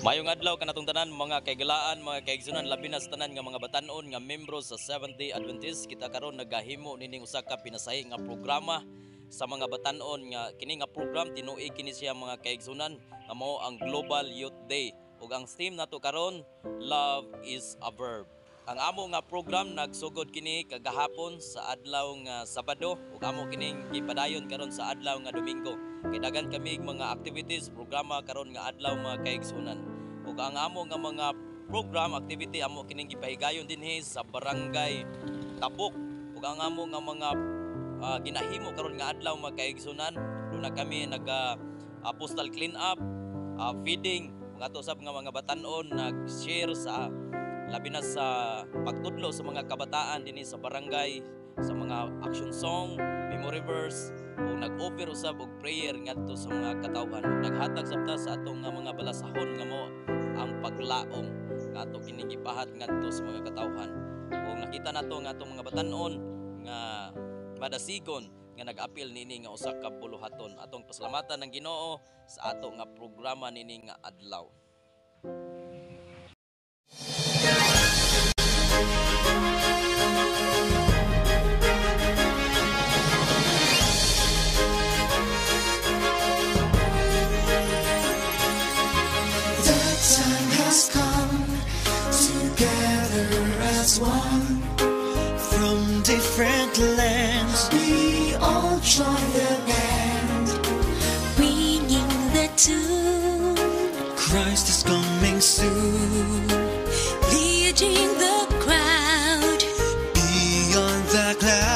Mayong adlaw kanatong tanan mga kaigalaan, mga kaigsunan, labi na sa tanan nga mga batan-on nga membro sa Seventh-day Adventist. Kita karon naghahimo nining usa ka pinasahi nga programa sa mga batan-on nga kini nga program tinuig kini siya mga kaigsunan nga mao ang Global Youth Day. Ug ang theme nato karon, Love is a Verb. Ang amo nga program nagsugod kini kagahapon sa adlaw nga Sabado ug amo kining gipadayon karon sa adlaw nga Domingo. Kay daghan kami mga activities programa karon nga adlaw mga kaigsunan. Ug ang amo nga mga program activity amo kining gipahigayon dinhi sa barangay Tabuk. Ug ang amo nga mga ginahimo karon nga adlaw mga kaigsunan, doon na kami nag postal clean up, feeding mga to sab nga mga batan-on nag-share sa labi na sa pagtudlo sa mga kabataan dinhi sa barangay sa mga action song, memory verse o nag-offer usab og prayer ngadto sa mga katawhan. Naghatag sabta sa atong nga mga balasahon nga mo ang paglaom nga ato kining gipahat ngadto sa mga katawhan. O nakita nato nga atong mga batan-on nga madasigon nga nag-apil nini nga usa ka buluhaton. Atong pasalamatan ng Ginoo sa ato nga programa nini nga adlaw. One from different lands, we all join the band, ringing the tune. Christ is coming soon, Leading the crowd beyond the clouds.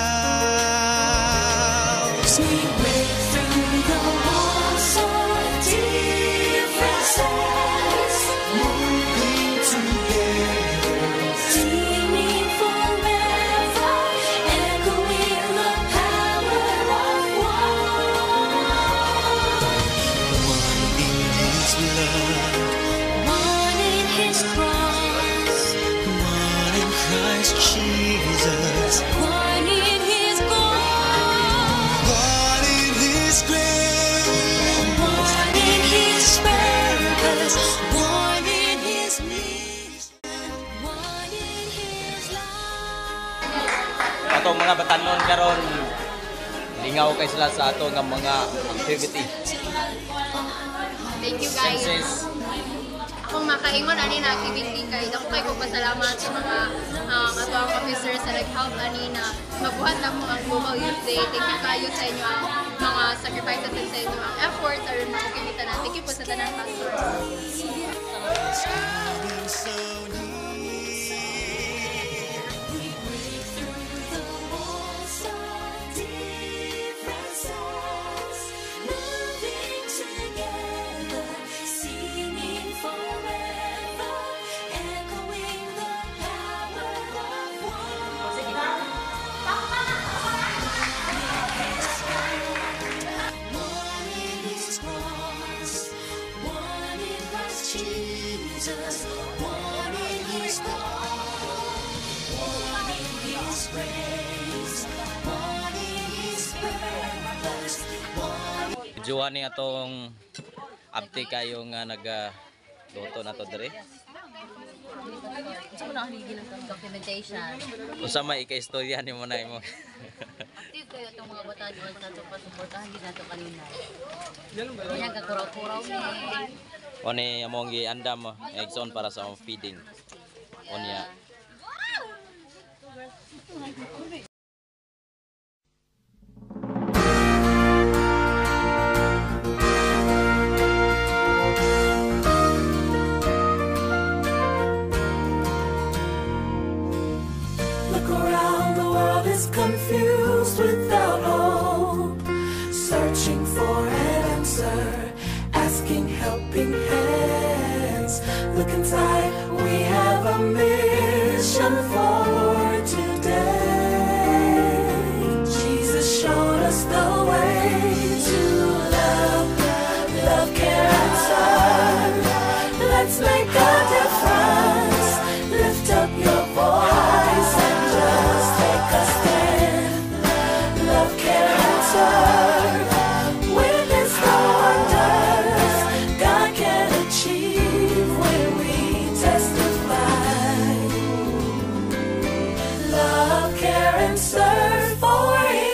We break through the walls of differences, Moving together, singing forever, echoing the power of one in His blood, one in His cross, one in Christ Jesus, one in His God, one in His grace, one in His purpose, one in His peace, one in His love. Atong mga batan-on karon lingaw kay sila sa ato nga mga activity. Thank you guys. Senses. Akong makaingon ani na activity kay dako kay ko pasalamat sa mga katuwang officers sa nag-help ani na mabuhat na mo ang Global Youth Day. Thank you kayo sa inyo ang mga sacrifices and sa inyo ang effort aron makakita na. Thank you po sa tanan pastor. coming so near. We break through the walls of differences, moving together, singing forever, echoing the power of one. One in His cross, one in Christ Jesus, one in His God, one in His grace, one in His purpose, one. Juwan ni atong abti kayo nga luto na to dire. Sa una higil ang documentation. Usa may ika-istorya nimo na imo. Active kayo itong mga bata doon sa ito pasuportahan din nato kanina. Kaya kakuraw-kuraw ni. O ni among giandam egson para sa among feeding. Onya. Look around, the world is confused without hope, searching for an answer, asking helping hands. Look inside, we have a mission for today. Jesus showed us the way to love, love, care, and serve. Let's make a difference. Lift up your voice and just take a stand. Love, care, and serve. Witness the wonders God can achieve. and serve for Him.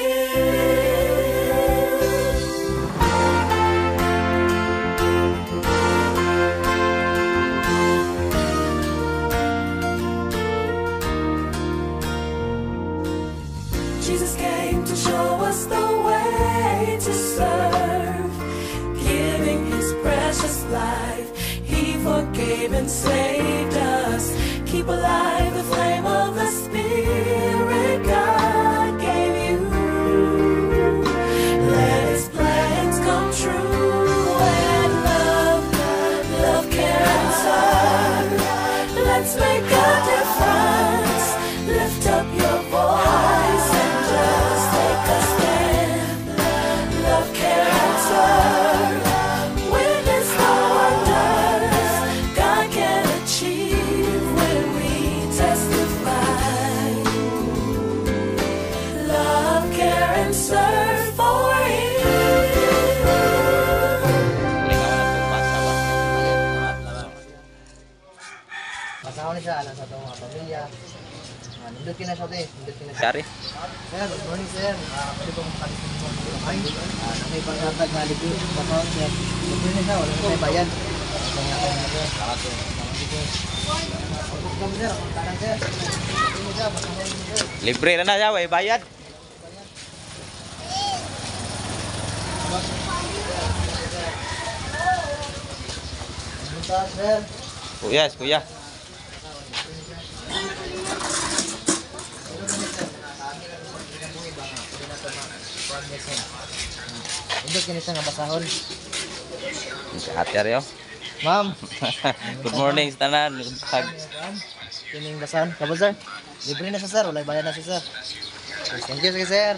Jesus came to show us the way to serve, giving His precious life. He forgave and saved us. Keep alive the flame of the Spirit God gave you. Let His plans come true and love, care and serve. Let's make a difference. Lift up your voice and just take a stand. Love, care and serve. Witness the wonders God can achieve when we testify. Love, care and serve for Him. Pasaw ni siya, alam sa itong mga pamilya. Nindot na siya, nindot na siya. Kari. Sir, good morning, sir. Pwede pong kalisin mo ang kamay. Nakay pagkatag na libre. Pasaw, sir. Good morning, sir. Wala na tayo bayan. Salamat, sir. Salamat, sir. Pagkakam, sir. Pagkakam, sir. Pasaw, sir. Libre na na siya, way bayad. Bukas, sir. Kuya. Nindot ka niya nga basahon. Ate Aryo. Ma'am. Good morning sa tanan. Kining basahan. Kabo, sir. Libre na siya, sir. Wala bayan na siya, sir. Thank you, sir.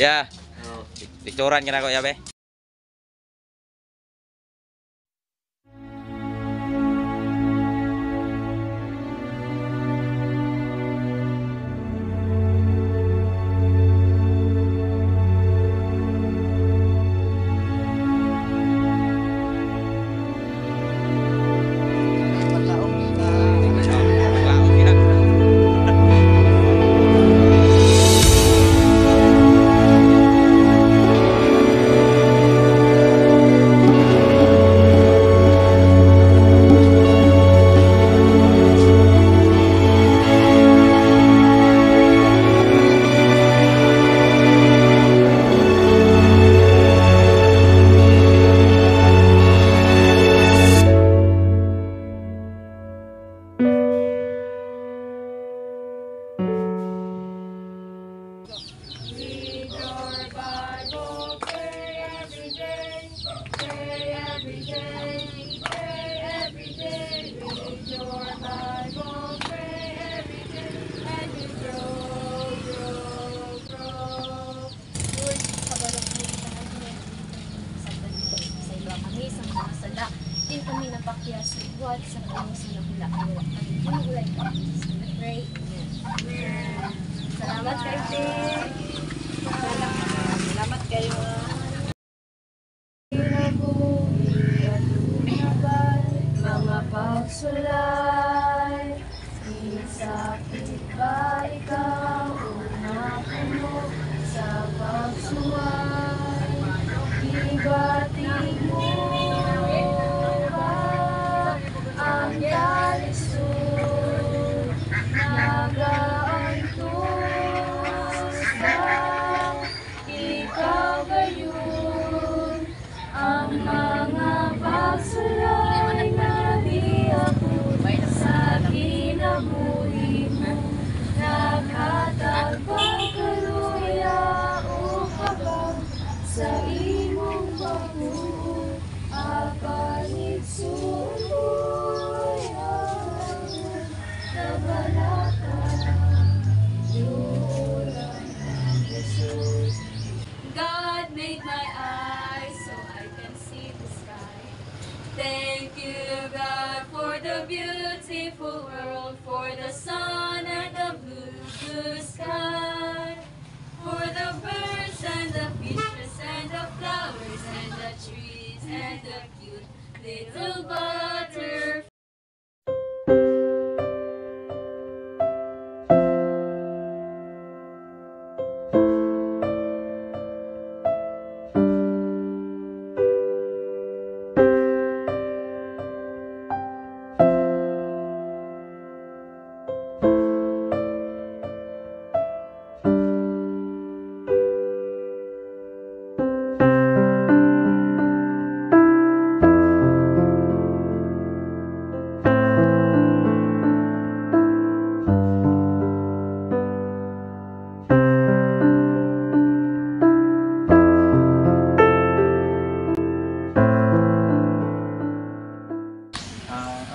Ya. Picturean ka na ko, yabe. Din kami napakya sa buwan sa kanyang sinabula. Kami ginugulay ka. Celebrate. Amen. Salamat kayo, Tim. Salamat kayo. Mga pagsulay, isakit ba ikaw una puno sa pagsuway? Ibating mo ba ang kalisod? Nagaantos ba ikaw gayon? Ang mga pagsulay na di ako sa kinabuhi mo, nakatagpang kaluya o kabang sa imong bago, apanit sumoy ang nabalaka, yulang Jesus. God made my eyes so I can see the sky. Thank you, God, for the beautiful world, for the sun and the blue, blue sky, for the birds and the fishes and the flowers and the trees and the cute little butterfly.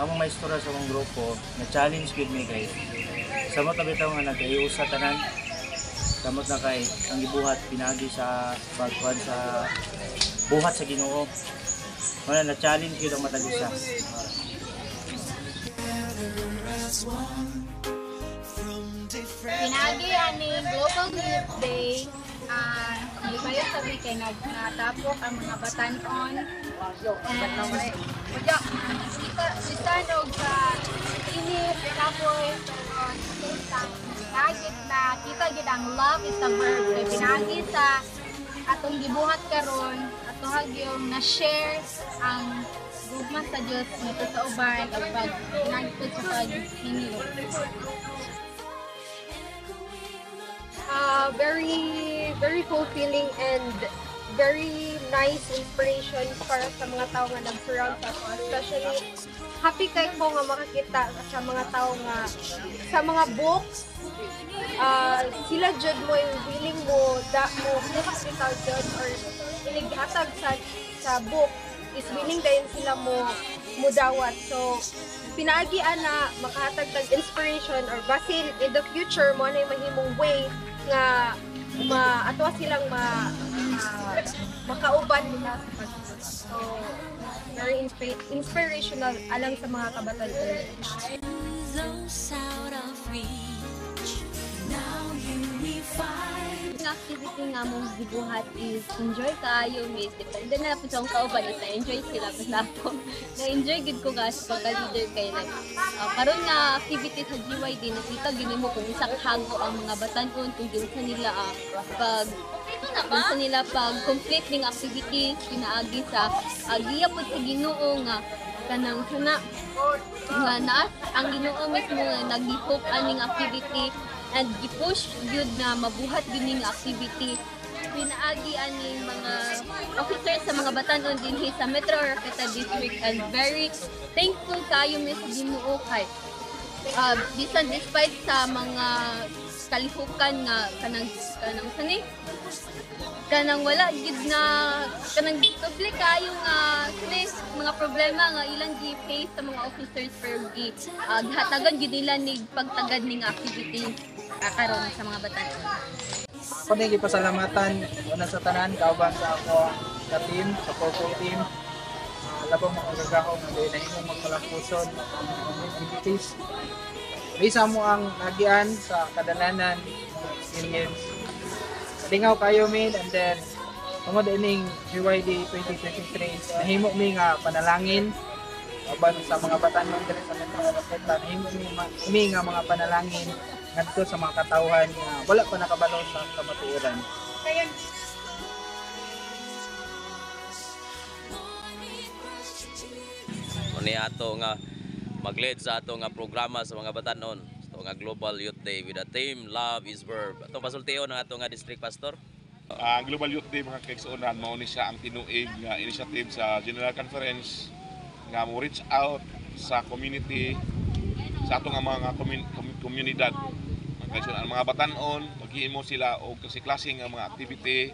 Among may istorya sa among grupo na challenge gid mi kay samot na bitaw nga nag-iusa tanan samot na kay ang gibuhat pinagi sa pagkuan sa buhat sa Ginoo. Wala na challenge gid ang matag usa. Pinagi ani Global Youth Day. Hindi kayo sabi kay natapok ang mga batanon. Kita nog sa init, tapos nagit na kita gid ang love is a verb. Kaya pinagi sa atong gibuhat karon, ato hagyong na-share ang gugma sa Dios nito sa uban o pag pinagi sa paghingi. Very fulfilling and very nice inspiration para sa mga tao nga nag-surround sa ako. Especially, happy kay ko nga makakita sa mga tao nga sa mga books, sila jud mo yung willing mo hospital jud or ilighatag sa book is willing din sila mo mudawat. So, pinaagian na makahatag tag inspiration or basin in the future mo na yung mahimong way nga atwa silang makauban nila sa pagsusunod. So, very inspirational alang sa mga kabataan. Those out of reach, now you refine. Ang activity nga mong gibuhat is enjoy kayo, miss. Depende na po sa kauban is na-enjoy sila. Basta po, na-enjoy gid ko nga sa pagka-leader kayo. Karon nga activity sa GYD, nakita gini mo kung isang hago ang mga batanon, kung ginsa nila pag-complete ng activities, pinaagi sa agiya po sa Ginoo nga kanang sana nga naas ang Ginoo mismo nga nag-hope aning activity and gi-push gyud na mabuhat gining activity. Pinaagi aning mga officers sa mga batanon dinhi sa Metro Arqueta District and very thankful kayo Miss Ginoo kay despite sa mga kalihukan nga kanang wala gid nga kanang public kayo nga mga problema nga ilang gi-face sa mga officers pero gihatagan gid nila nig pagtagad ning activity karon sa mga batanon. Ako din gipasalamatan una sa tanan kauban sa ako sa team, sa purple team. Labang mga gagahong nga na imong magpalampuson ang activities. Isa mo ang agian sa kadalanan experience. Lingaw kayo min and then tungod ining GYD 2023 nahimo mi nga panalangin aban sa mga batanon diri sa Metro Arqueta. Nahimo mi nga mga panalangin ngadto sa mga katawhan nga wala pa nakabalo sa kamatuoran. Ni ato nga mag-lead sa ato nga programa sa mga batanon. Ito nga Global Youth Day with a theme Love is Verb. Atong pasultiyon ng ato nga District Pastor. Ang Global Youth Day mga kaigsuonan mao ni siya ang tinuig nga initiative sa General Conference nga mo reach out sa community sa atong mga komunidad. Ang mga batanon maghimo sila og klase nga mga activity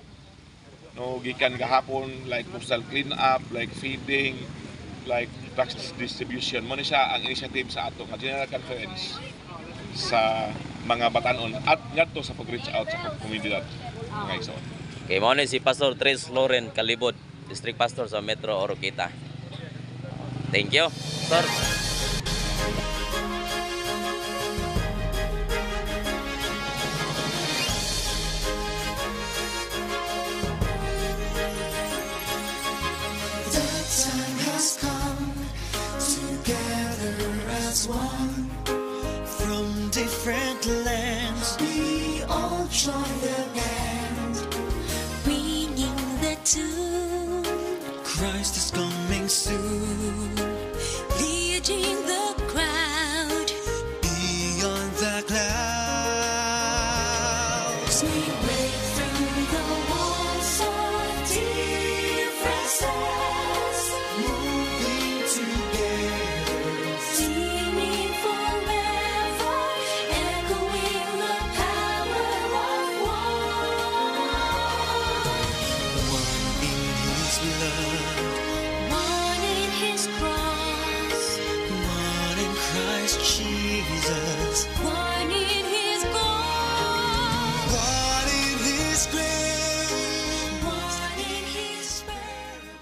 no gikan gahapon like postal clean up, like feeding, like tax distribution. Mo ni siya ang initiative sa atong General Conference sa mga batanon at ngadto sa pag-reach out sa komunidad mga igsoon. Okay, mo ni si Pastor Tres Loren Kalibod, District Pastor sa Metro Arqueta. Thank you, Pastor. The different lands, we all join the band, Bringing the tune, Christ is coming soon. leading the crowd. Beyond the clouds, We break through the walls of differences, moving together, singing forever, echoing the power of one in His blood, one in His cross, one in Christ Jesus, one in His gold, one in His grace. one in His purpose.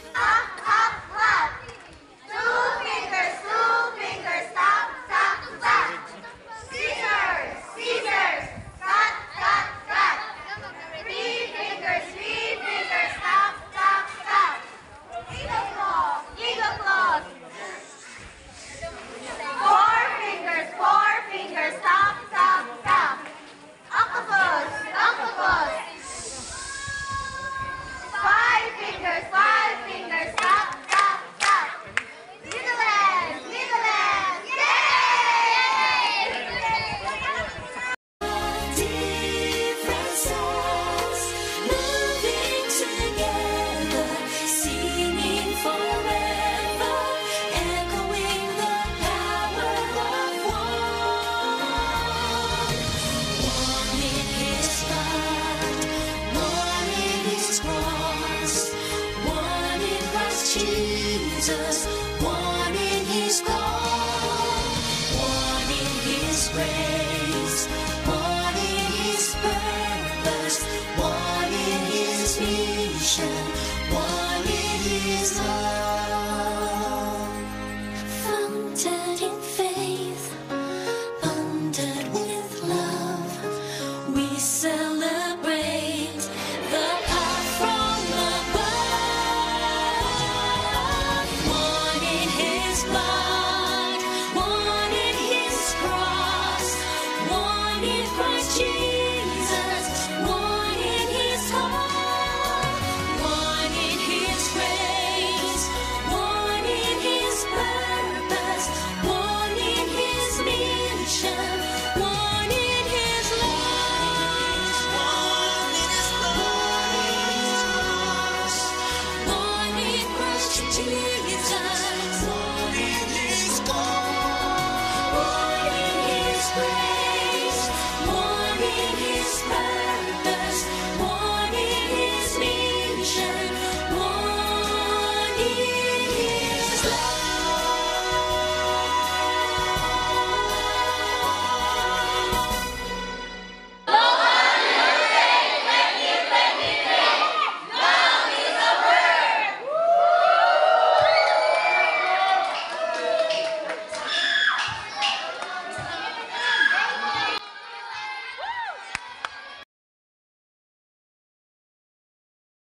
Differences, moving together, singing forever, echoing the power of one. One in His blood, one in His cross, one in Christ Jesus, one